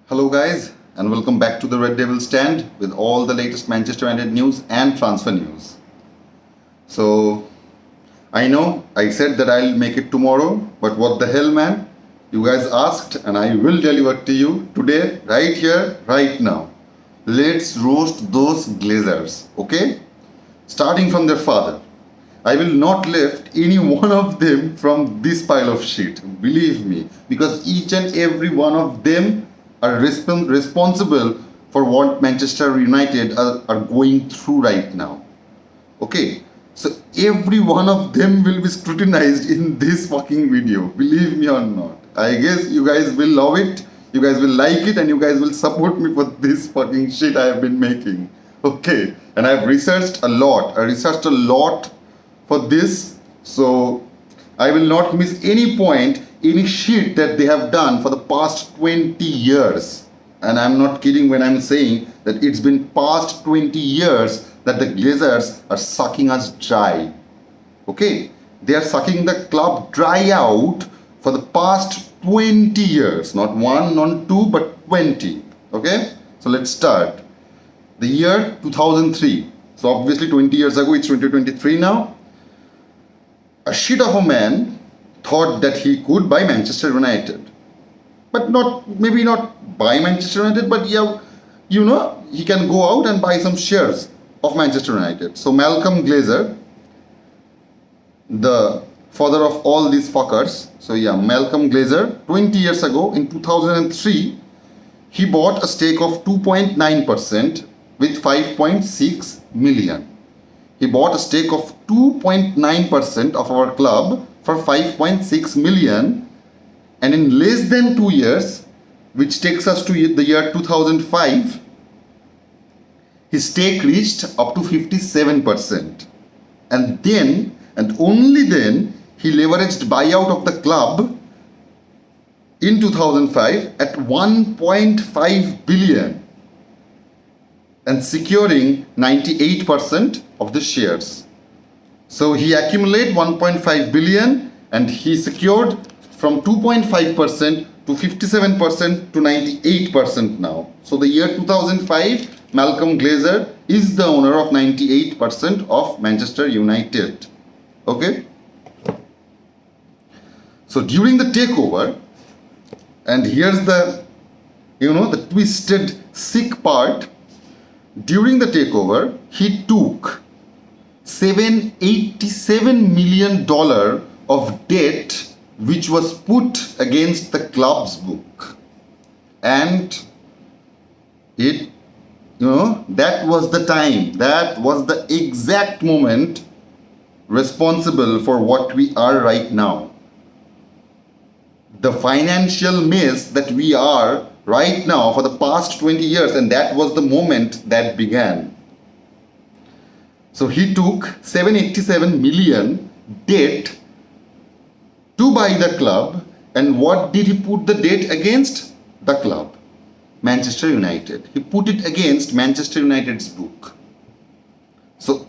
Hello guys, and welcome back to the Red Devil Stand with all the latest Manchester United news and transfer news. So I know I said that I'll make it tomorrow, but what the hell, man? You guys asked and I will deliver to you today, right here, right now. Let's roast those Glazers, okay? Starting from their father. I will not left any one of them from this pile of shit, believe me, because each and every one of them are responsible for what Manchester United are going through right now. Okay, so every one of them will be scrutinized in this fucking video, believe me or not. I guess you guys will love it, you guys will like it, and you guys will support me for this fucking shit I have been making. Okay, and I've researched a lot. I researched a lot for this, so I will not miss any point, any shit that they have done for the past 20 years. And I'm not kidding when I'm saying that it's been past 20 years that the Glazers are sucking us dry. Okay, they are sucking the club dry out for the past 20 years, not one, not two, but 20. Okay, so let's start. The year 2003. So obviously 20 years ago, it's 2023 now. A shit of a man thought that he could buy Manchester United, but maybe not buy Manchester United, but yeah, he can go out and buy some shares of Manchester United. So Malcolm Glazer, the father of all these fuckers, so yeah, Malcolm Glazer, 20 years ago in 2003, he bought a stake of 2.9% with 5.6 million. He bought a stake of 2.9% of our club for 5.6 million, and in less than 2 years, which takes us to the year 2005, his stake reached up to 57%. And then, and only then, he leveraged buyout of the club in 2005 at 1.5 billion and securing 98% of the shares. So he accumulated 1.5 billion and he secured from 2.5% to 57% to 98% now. So the year 2005, Malcolm Glazer is the owner of 98% of Manchester United. Okay? So during the takeover, and here's the, the twisted, sick part. During the takeover, he took $787 million of debt which was put against the club's book. And that was the time, that was the exact moment responsible for what we are right now. The financial mess that we are right now for the past 20 years, and that was the moment that began. So he took 787 million debt to buy the club, and what did he put the debt against? The club, Manchester United. He put it against Manchester United's book. So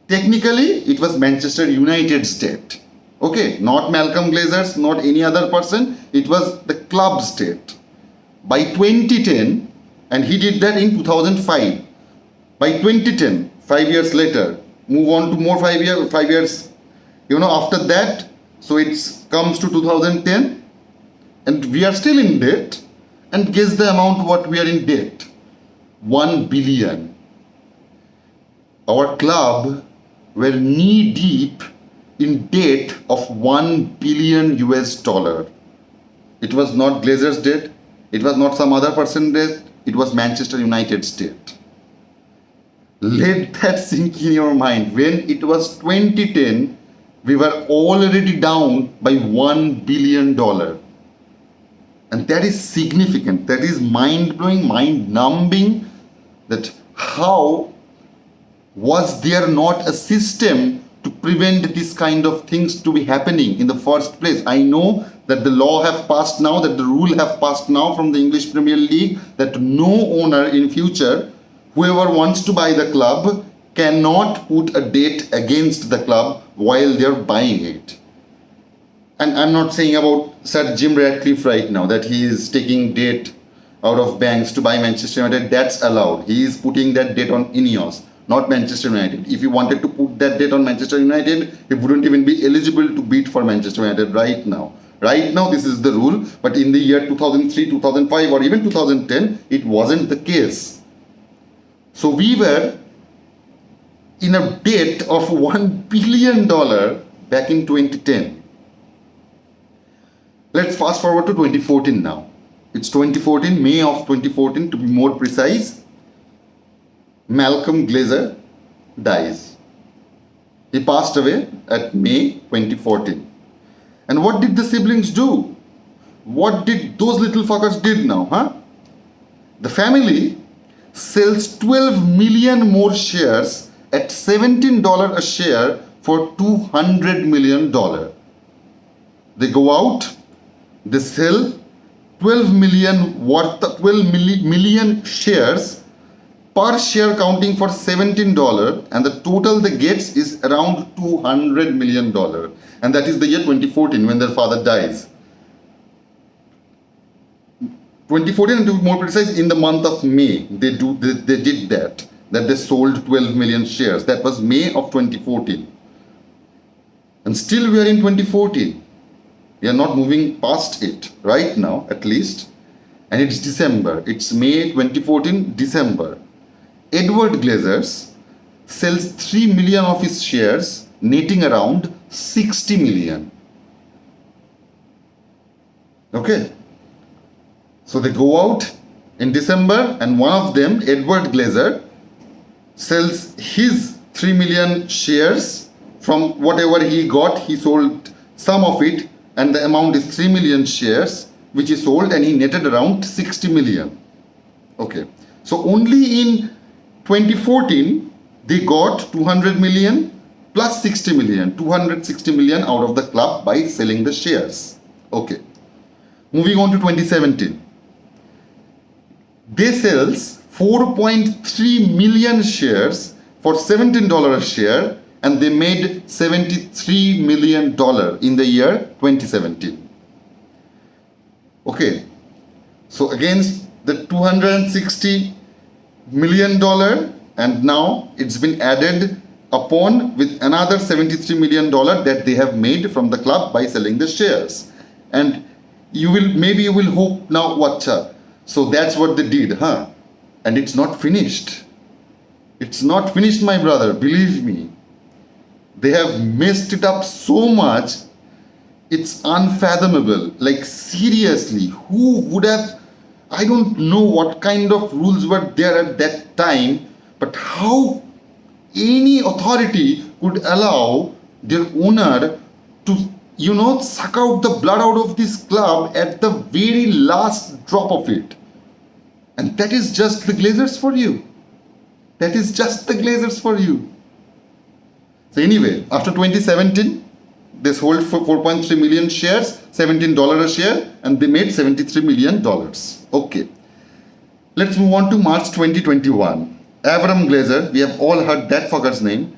technically it was Manchester United's debt. Okay, not Malcolm Glazer's, not any other person, it was the club's debt. By 2010, and he did that in 2005. By 2010, 5 years later, move on to more 5 years, after that, so it comes to 2010, and we are still in debt, and guess the amount what we are in debt? 1 billion. Our club were knee deep in debt of 1 billion US dollar. It was not Glazer's debt. It was not some other person's debt. It was Manchester United's debt. Let that sink in your mind. When it was 2010, we were already down by $1 billion. And that is significant. That is mind-blowing, mind-numbing, that how was there not a system to prevent this kind of things to be happening in the first place. I know that the law have passed now, that the rule have passed now from the English Premier League, that no owner in future, whoever wants to buy the club, cannot put a debt against the club while they're buying it. And I'm not saying about Sir Jim Ratcliffe right now, that he is taking debt out of banks to buy Manchester United, that's allowed. He is putting that debt on Ineos, not Manchester United. If he wanted to put that debt on Manchester United, he wouldn't even be eligible to bid for Manchester United right now. Right now, this is the rule, but in the year 2003, 2005, or even 2010, it wasn't the case. So we were in a debt of $1 billion back in 2010. Let's fast forward to 2014 now. It's 2014, May of 2014 to be more precise. Malcolm Glazer dies. He passed away at May 2014. And what did the siblings do? What did those little fuckers did now, huh? The family sells 12 million more shares at $17 a share for $200 million. They go out, they sell 12 million shares, per share counting for $17, and the total they gets is around $200 million. And that is the year 2014 when their father dies. 2014, and to be more precise, in the month of May, they did that they sold 12 million shares. That was May of 2014. And still we are in 2014. We are not moving past it right now, at least. And it's December. It's May 2014, December. Edward Glazers sells 3 million of his shares, netting around 60 million. Okay. So they go out in December, and one of them, Edward Glazer, sells his 3 million shares. From whatever he got, he sold some of it, and the amount is 3 million shares, which he sold, and he netted around 60 million. Okay. So only in 2014, they got 200 million plus 60 million, 260 million out of the club by selling the shares. Okay. Moving on to 2017. They sells 4.3 million shares for $17 a share, and they made $73 million in the year 2017. Okay. So against the $260 million, and now it's been added upon with another $73 million that they have made from the club by selling the shares. And you will hope now, whatcha? So that's what they did, huh? And it's not finished. It's not finished, my brother, believe me. They have messed it up so much, it's unfathomable. Like, seriously, who would have, I don't know what kind of rules were there at that time, but how any authority could allow their owner to, suck out the blood out of this club at the very last drop of it. And that is just the Glazers for you. That is just the Glazers for you. So anyway, after 2017, they sold for 4.3 million shares, $17 a share, and they made $73 million. Okay. Let's move on to March 2021. Avram Glazer, we have all heard that fucker's name.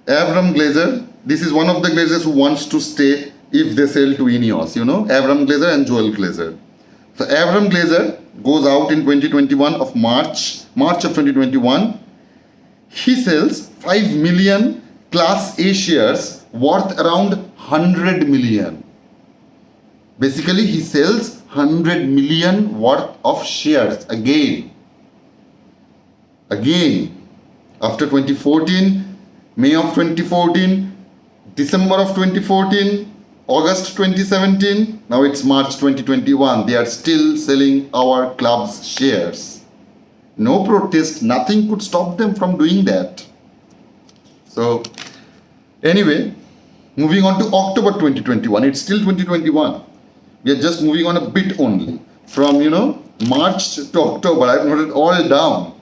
Avram Glazer, this is one of the Glazers who wants to stay if they sell to Ineos, Avram Glazer and Joel Glazer. So Avram Glazer goes out in 2021 of March of 2021. He sells 5 million Class A shares worth around 100 million. Basically, he sells 100 million worth of shares again. After 2014, May of 2014, December of 2014, August 2017, now it's March 2021. They are still selling our club's shares. No protest, nothing could stop them from doing that. So, anyway, moving on to October 2021. It's still 2021. We are just moving on a bit only. From, March to October. I've noted all down.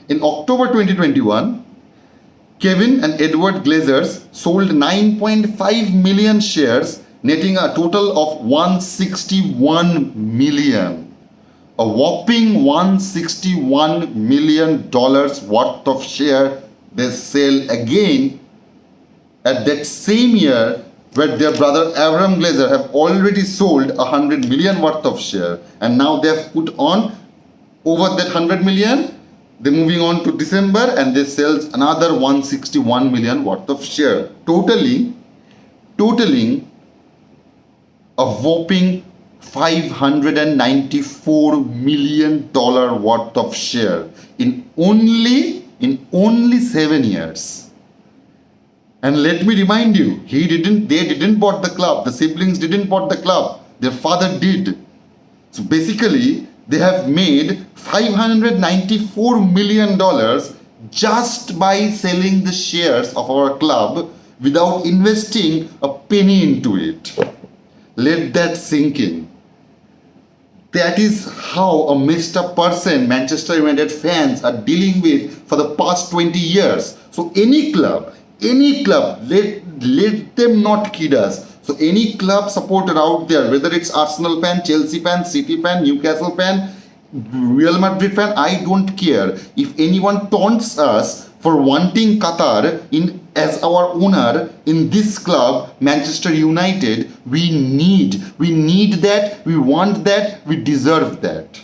In October 2021, Kevin and Edward Glazers sold 9.5 million shares, netting a total of $161 million. A whopping $161 million worth of share they sell again at that same year where their brother Avram Glazer have already sold 100 million worth of share, and now they have put on over that 100 million. They're moving on to December and they sells another 161 million worth of share, totaling a whopping $594 million worth of share in only 7 years. And let me remind you, they didn't bought the club. The siblings didn't bought the club. Their father did. So basically, they have made $594 million just by selling the shares of our club without investing a penny into it. Let that sink in. That is how a messed up person Manchester United fans are dealing with for the past 20 years. So any club, let them not kid us. So any club supporter out there, whether it's Arsenal fan, Chelsea fan, City fan, Newcastle fan, Real Madrid fan, I don't care. If anyone taunts us for wanting Qatar as our owner in this club, Manchester United, we need that, we want that, we deserve that.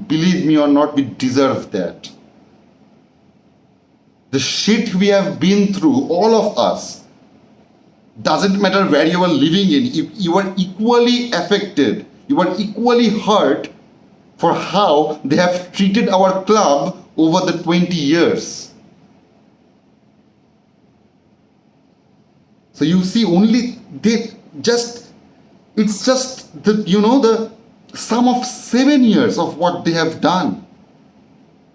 Believe me or not, we deserve that. The shit we have been through, all of us, doesn't matter where you are living in, you are equally affected, you are equally hurt for how they have treated our club over the 20 years. So you see, it's just the sum of 7 years of what they have done.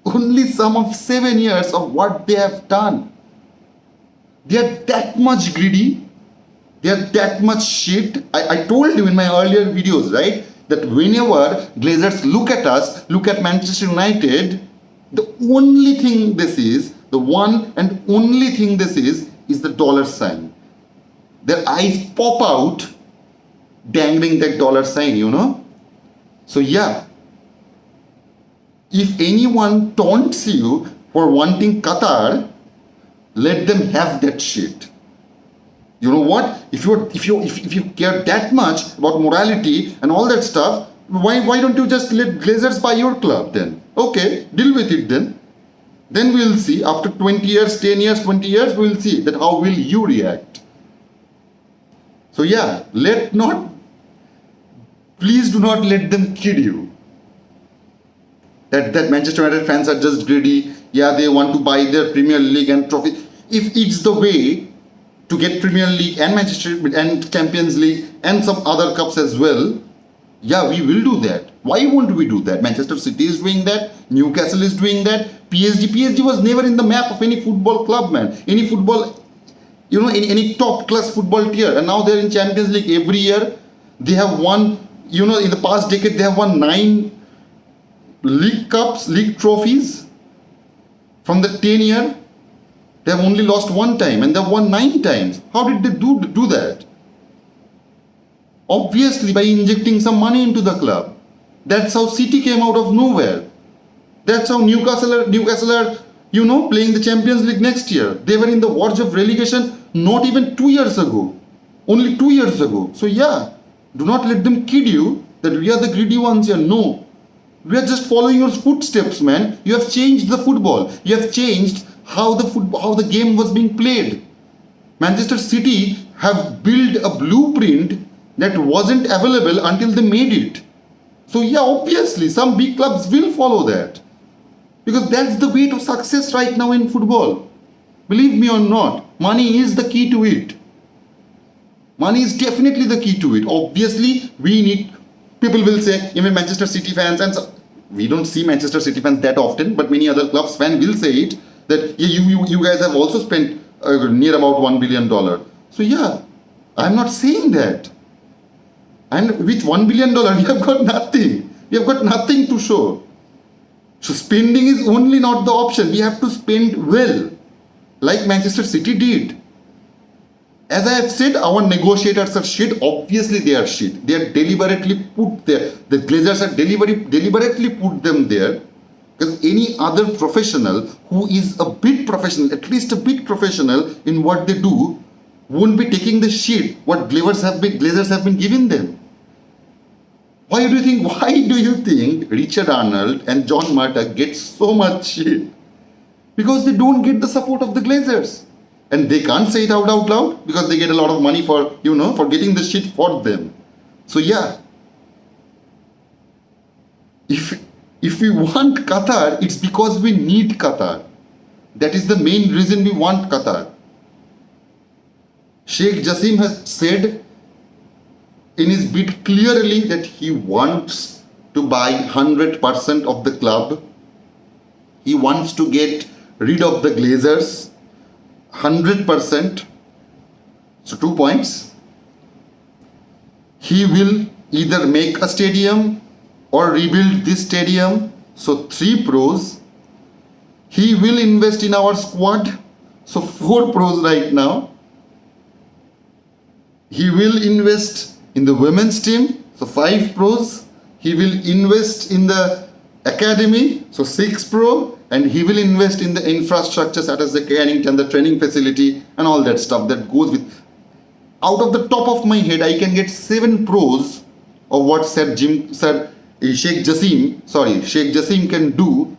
Only sum of 7 years of what they have done. They are that much greedy. They are that much shit. I told you in my earlier videos, right, that whenever Glazers look at us, look at Manchester United, the one and only thing this is the dollar sign. Their eyes pop out dangling that dollar sign, So yeah, if anyone taunts you for wanting Qatar, let them have that shit. You know what? If you care that much about morality and all that stuff, why don't you just let Glazers buy your club then? Okay, deal with it then. Then we'll see after 20 years, 10 years, 20 years, we'll see that how will you react. So yeah, please do not let them kid you. That Manchester United fans are just greedy. Yeah, they want to buy their Premier League and trophy. If it's the way to get Premier League and Manchester and Champions League and some other cups as well, yeah, we will do that. Why won't we do that? Manchester City is doing that. Newcastle is doing that. PSG was never in the map of any football club, man. Any football, any top class football tier. And now they're in Champions League every year. They have won, in the past decade, they have won 9 league cups, league trophies. From the 10 year, they have only lost 1 time and they've won 9 times. How did they do that? Obviously by injecting some money into the club. That's how City came out of nowhere. That's how Newcastle are, playing the Champions League next year. They were in the verge of relegation not even 2 years ago. Only 2 years ago. So yeah, do not let them kid you that we are the greedy ones here. No. We are just following your footsteps, man. You have changed the football. You have changed how the game was being played. Manchester City have built a blueprint that wasn't available until they made it. So yeah, obviously some big clubs will follow that. Because that's the way to success right now in football. Believe me or not, money is the key to it. Money is definitely the key to it. Obviously, people will say, even Manchester City fans, and so, we don't see Manchester City fans that often, but many other clubs fans will say it, that you guys have also spent near about $1 billion. So yeah, I'm not saying that. And with $1 billion, we have got nothing. We have got nothing to show. So spending is only not the option. We have to spend well, like Manchester City did. As I have said, our negotiators are shit. Obviously they are shit. They are deliberately put there. The Glazers are deliberately put them there. Because any other professional who is a bit professional, at least a bit professional in what they do, won't be taking the shit what Glazers have been giving them. Why do you think Richard Arnold and John Murdoch get so much shit? Because they don't get the support of the Glazers. And they can't say it out loud because they get a lot of money for, for getting the shit for them. So yeah, if we want Qatar, it's because we need Qatar. That is the main reason we want Qatar. Sheikh Jassim has said in his bid clearly that he wants to buy 100% of the club. He wants to get rid of the Glazers 100%. So 2 points. He will either make a stadium or rebuild this stadium. So 3 pros. He will invest in our squad. So 4 pros right now. He will invest in the women's team. So 5 pros. He will invest in the academy. So 6 pro. And he will invest in the infrastructure such as the Carrington, the training facility and all that stuff that goes with. Out of the top of my head, I can get 7 pros of what Sheikh Jassim can do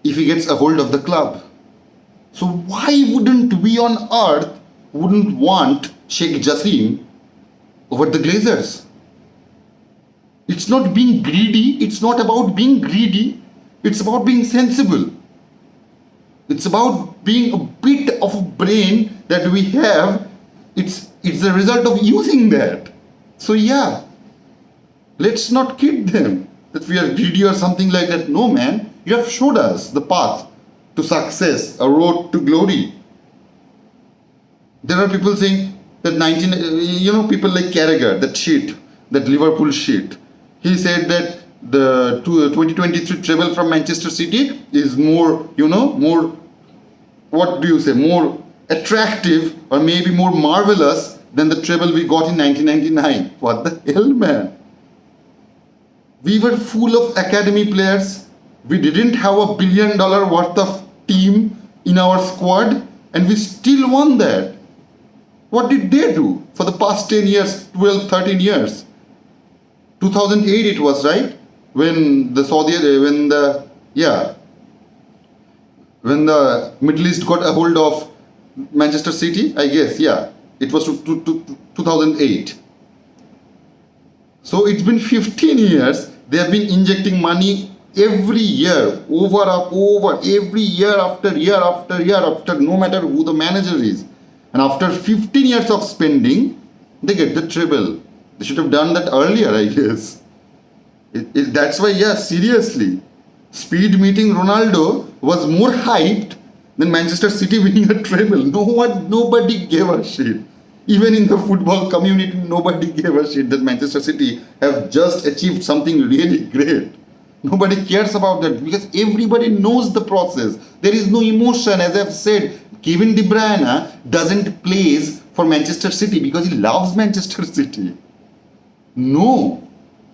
if he gets a hold of the club. So why wouldn't we on earth wouldn't want Sheikh Jassim over the Glazers? It's not being greedy. It's not about being greedy. It's about being sensible. It's about being a bit of a brain that we have. It's the result of using that. So yeah, let's not kid them that we are greedy or something like that. No man, you have showed us the path to success, a road to glory. There are people saying that people like Carragher, that Liverpool shit. He said that the 2023 treble from Manchester City is more attractive or maybe more marvelous than the treble we got in 1999. What the hell, man? We were full of academy players. We didn't have $1 billion worth of team in our squad and we still won that. What did they do for the past 10 years, 12, 13 years? 2008 it was, right? When the Middle East got a hold of Manchester City, I guess, yeah. It was 2008. So it's been 15 years. They have been injecting money every year, every year after year after year after, no matter who the manager is. And after 15 years of spending, they get the treble. They should have done that earlier, I guess. That's why, yeah, seriously, speed meeting Ronaldo was more hyped than Manchester City winning a treble. Nobody gave a shit. Even in the football community, nobody gave a shit that Manchester City have just achieved something really great. Nobody cares about that because everybody knows the process. There is no emotion. As I've said, Kevin De Bruyne doesn't play for Manchester City because he loves Manchester City. No.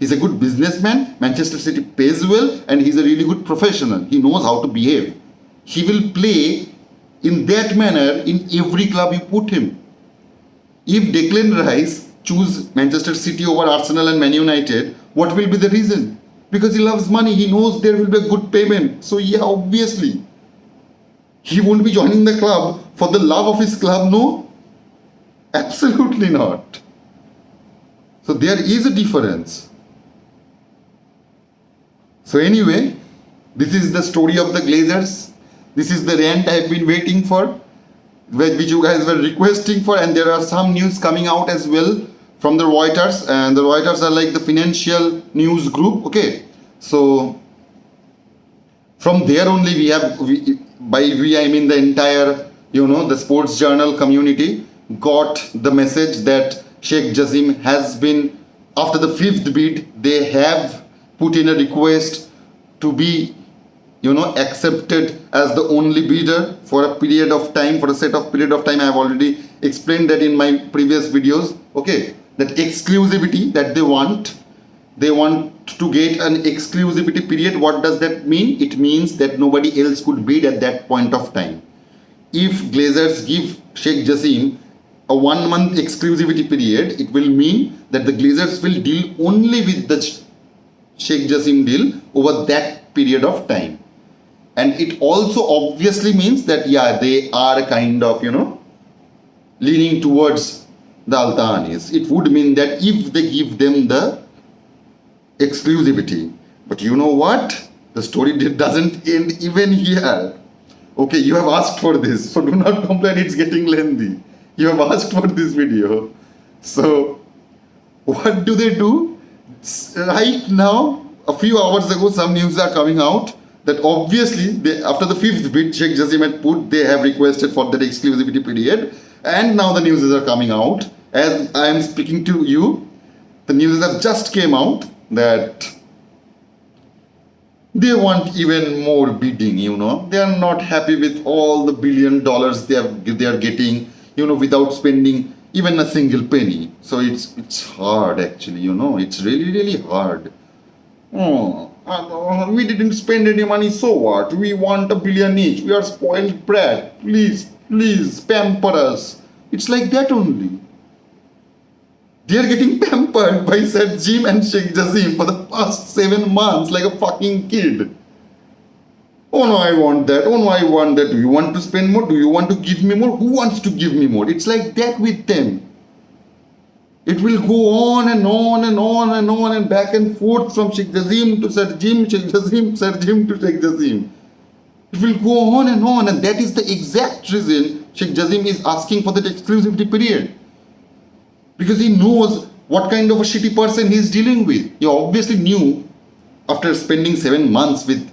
He's a good businessman. Manchester City pays well and he's a really good professional. He knows how to behave. He will play in that manner in every club you put him. If Declan Rice choose Manchester City over Arsenal and Man United, what will be the reason? Because he loves money. He knows there will be a good payment. So yeah, obviously, he won't be joining the club for the love of his club, no? Absolutely not. So there is a difference. So anyway, this is the story of the Glazers. This is the rant I have been waiting for, which you guys were requesting for, and there are some news coming out as well from the Reuters, and the Reuters are like the financial news group. Okay, so from there only I mean the entire the sports journal community got the message that Sheikh Jassim has been, after the 5th bid, they have put in a request to be accepted as the only bidder for a period of time, for a set of period of time. I have already explained that in my previous videos. Okay, that exclusivity that they want to get an exclusivity period. What does that mean? It means that nobody else could bid at that point of time. If Glazers give Sheikh Jassim a 1 month exclusivity period, it will mean that the Glazers will deal only with the Sheikh Jassim deal over that period of time. And it also obviously means that, yeah, they are kind of, leaning towards the Al Thanis. It would mean that if they give them the exclusivity. But you know what? The story doesn't end even here. Okay, you have asked for this, so do not complain, it's getting lengthy. You have asked for this video. So, what do? Right now, a few hours ago, some news are coming out that obviously, after the 5th bid Sheikh Jassim had put, they have requested for that exclusivity period. And now the news are coming out. As I am speaking to you, the news have just came out that they want even more bidding, They are not happy with all the $1 billion they are getting, without spending even a single penny. So it's hard actually, It's really, really hard. We didn't spend any money, so what? We want $1 billion each. We are spoiled brat. Please, pamper us. It's like that only. They are getting pampered by Sir Jim and Sheikh Jassim for the past 7 months like a fucking kid. Oh no, I want that. Oh no, I want that. Do you want to spend more? Do you want to give me more? Who wants to give me more? It's like that with them. It will go on and on and on and on and back and forth from Sheikh Jassim to Sir Jim, Sheikh Jassim, Sir Jim to Sheikh Jassim. It will go on, and that is the exact reason Sheikh Jassim is asking for that exclusivity period. Because he knows what kind of a shitty person he is dealing with. He obviously knew after spending 7 months with,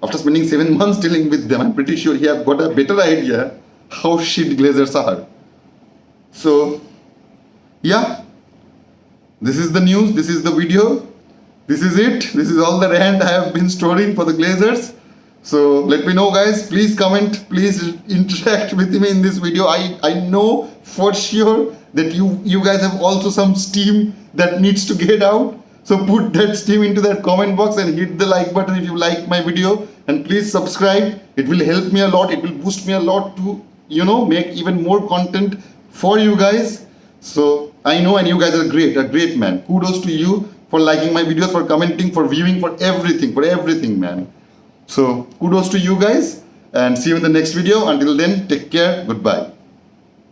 after spending 7 months dealing with them, I'm pretty sure he have got a better idea how shit Glazers are. So, yeah, this is the news, this is the video, this is it. This is all the rant I have been storing for the Glazers. So let me know, guys. Please comment, please interact with me in this video. I know for sure that you guys have also some steam that needs to get out. So put that steam into that comment box and hit the like button if you like my video. And please subscribe. It will help me a lot. It will boost me a lot to, make even more content for you guys. So I know, and you guys are great, a great man. Kudos to you for liking my videos, for commenting, for viewing, for everything, man. So kudos to you guys, and see you in the next video. Until then, take care. Goodbye.